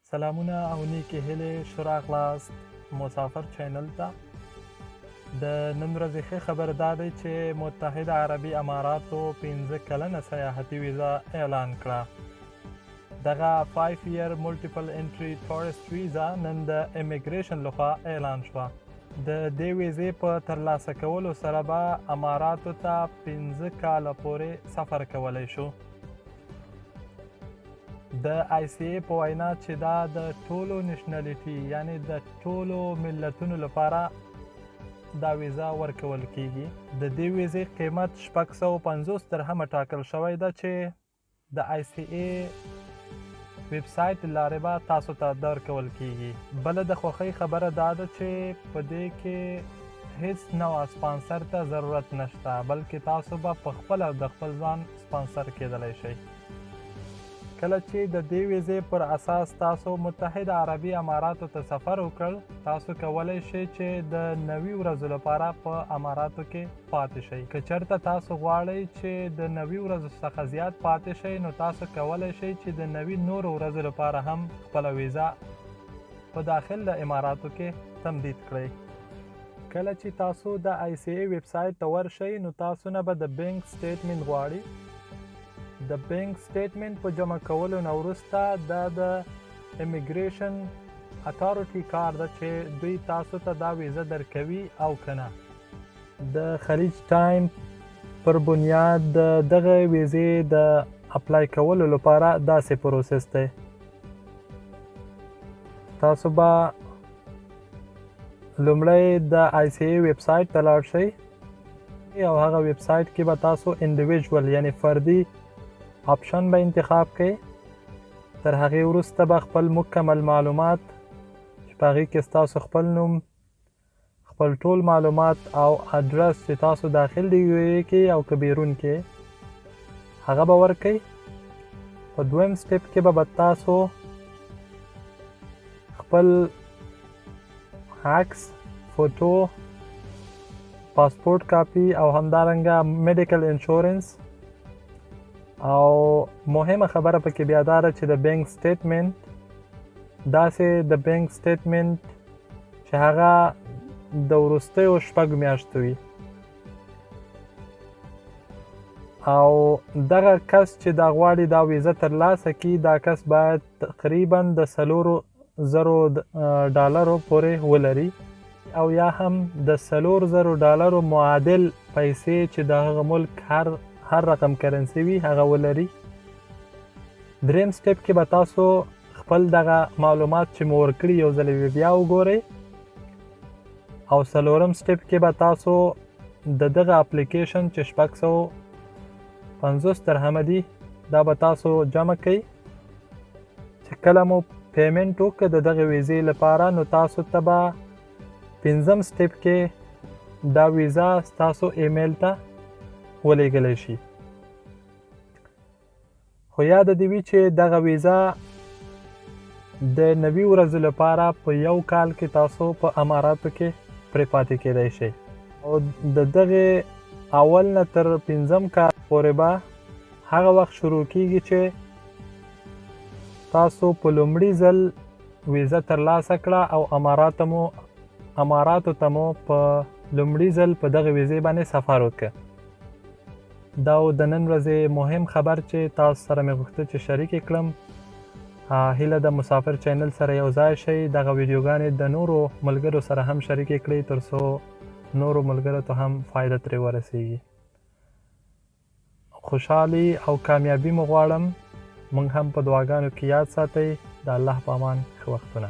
سلامونه او نیکې هیلې ښه راغلاست مسافر چینل ته. د نن ورځې ښه خبر دا دی چې متحده عربي اماراتو 15 کلنه سیاحتي ویزه اعلان کړه. دغه 5 year multiple entry tourist ویزه نن د امیګریشن لخوا اعلان شوه. د دې ویزې په ترلاسه کولو سره به اماراتو ته 15 کاله پورې سفر کولی شو. د آی سی ای په وینا چې دا د ټولو نشنالیټي یعنی د ټولو ملتونو لپاره دا ویزه ورکول کیږي. د دې ویزې قیمت 650 درهمه ټاکل شوی ده چې د آی سی ای ویب سایټ لارې به تاسو ته درکول کیږي. بله د خوښۍ خبره دا ده چې په دې کې هیڅ نوع سپانسر ته ضرورت نشته، بلکې تاسو به په خپله د خپل ځان سپانسر کیدلی شئ. کله چې د دې ویزې پر اساس تاسو متحده عربي اماراتو ته سفر وکړ، تاسو کولی شئ چې د 90 ورځو لپاره په اماراتو کې پاتې شئ. که چېرته تاسو غواړئ چې د 90 ورځو څخه زیات پاتې شئ، نو تاسو کولی شئ چې د 90 نورو ورځو لپاره هم خپله ویزه په داخل د اماراتو کې تمدید کړئ. کله چې تاسو د آی سی ای ویب سایټ ته ورشئ، نو تاسو نه به د بینک سټیټمنټ غواړي. د بینک سټیټمنټ په جمع کولو نه وروسته دا د امیګریشن اتارټي کار ده چې دوی تاسو ته دا ویزه درکوي او که نه. د خلیج ټایم پر بنیاد د دغه ویزې د اپلای کولو لپاره داسې پروسس دی. تاسو به لومړی د آی سی ای ویب سایټ ته لاړ شئ او هغه ویب سایټ کې به تاسو انډیویژول یعنی فردي آپشن به انتخاب کړئ. تر هغې وروسته به خپل مکمل معلومات چې په هغې کې ستاسو خپل نوم، خپل ټول معلومات او ادرس چې تاسو داخل دی کې او که بیرون کې هغه به ورکئ. په دویم سټیپ کې به تاسو خپل عکس، فوټو، پاسپورت کاپي او همدارنګه میډیکل انشورنس او مهمه خبره پکې بیا دا ده چې د بینک سټیټمنټ داسې د بینک سټیټمنټ چې هغه د وروستیو 6 میاشتو وي او دغه کس چې دا غواړي دا ویزه ترلاسه کړي، دا کس باید تقریبا د 4,000 ډالرو پورې ولري او یا هم د 4,000 ډالرو معادل پیسې چې د هغه ملک هر رقم کرنسي وي هغه ولري. دریم سټیپ کې به تاسو خپل دغه معلومات چې مو ورکړي یو ځل بیا وګورئ او څلورم سټیپ کې به تاسو د دغه اپلیکیشن چې 650 درهمه دي دا به تاسو جمع کړئ. چې کله مو پیمنټ وکړه د دغه ویزې لپاره، نو تاسو ته به 5م سټیپ کې دا ویزه ستاسو ایمیل ته ولیږلی شي. خو یاد دې وي چې دغه ویزه د 90 ورځو لپاره په یو کال کې تاسو په اماراتو کې پرې پاتې کیدی شئ او د دغې اول نه تر 5م کال پورې به هغه وخت شروع کیږي چې تاسو په لومړي ځل ویزه ترلاسه کړه او اماراتو ته مو په لومړي ځل په دغه ویزې باندې سفر وکړه. دا د نن ورځې مهم خبر چې تاسو سره مې غوښته چې شریک کړم. هیله د مسافر چینل سره یو ځای شئ، دغه ویډیوګانې د نورو ملګرو سره هم شریک کړئ تر څو نورو ملګرو ته هم فایده ترې ورسیږي. خوشحالي او کامیابي مو غواړم. موږ هم په دعاګانو کې یاد ساتئ. د الله په امان ښه وختونه.